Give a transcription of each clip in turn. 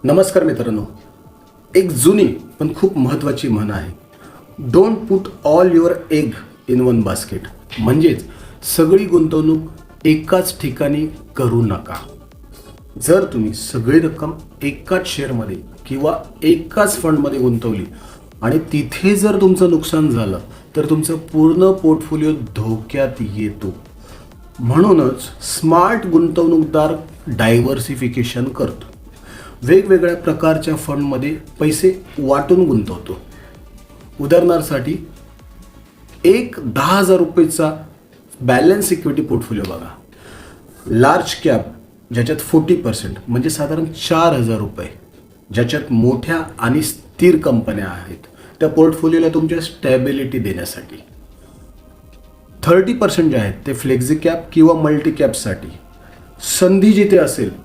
नमस्कार मित्रांनो, एक जुनी पण खूप महत्त्वाची म्हण आहे, don't put all your egg in one basket. म्हणजेच सगळी गुंतवणूक एकाच ठिकाणी करू नका. जर तुम्ही सगळी रक्कम एकाच शेअरमध्ये किंवा एकाच फंडमध्ये गुंतवली आणि तिथे जर तुमचं नुकसान झालं तर तुमचं पूर्ण पोर्टफोलिओ धोक्यात येतो. म्हणूनच स्मार्ट गुंतवणूकदार डायव्हर्सिफिकेशन करतो. वेगवेगळ्या प्रकारच्या फंडमध्ये पैसे वाटून गुंतवतो. उदाहरणासाठी एक 10,000 रुपयेचा बॅलन्स इक्विटी पोर्टफोलिओ बघा. लार्ज कॅप ज्याच्यात 40% म्हणजे साधारण 4,000 रुपये, ज्याच्यात मोठ्या आणि स्थिर कंपन्या आहेत त्या पोर्टफोलिओला तुमच्या स्टॅबिलिटी देण्यासाठी. 30% जे आहेत ते फ्लेक्झी कॅप किंवा मल्टी कॅपसाठी. संधी जिथे असेल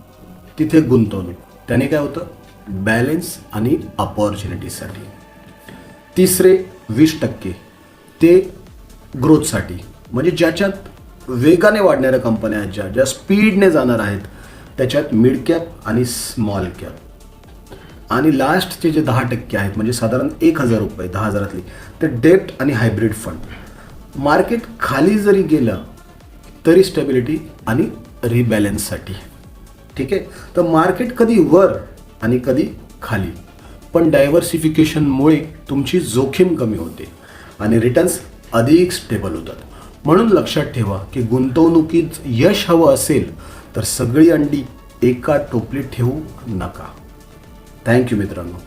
तिथे गुंतवणूक, त्याने काय होतं, बॅलन्स आणि अपॉर्च्युनिटीसाठी. तिसरे 20% ते ग्रोथसाठी, म्हणजे ज्याच्यात वेगाने वाढणाऱ्या कंपन्या आहेत, ज्या स्पीडने जाणार आहेत त्याच्यात मिड कॅप आणि स्मॉल कॅप. आणि लास्टचे जे 10% आहेत म्हणजे साधारण 1,000 रुपये 10,000तली ते डेट आणि हायब्रिड फंड. मार्केट खाली जरी गेलं तरी स्टेबिलिटी आणि रिबॅलन्ससाठी. ठीक आहे, तर मार्केट कधी वर आणि कधी खाली, पण डायव्हर्सिफिकेशनमुळे तुमची जोखीम कमी होते आणि रिटर्न्स अधिक स्टेबल होतात. म्हणून लक्षात ठेवा की गुंतवणुकीत यश हवं असेल तर सगळी अंडी एका टोपलीत ठेवू नका. थँक्यू मित्रांनो.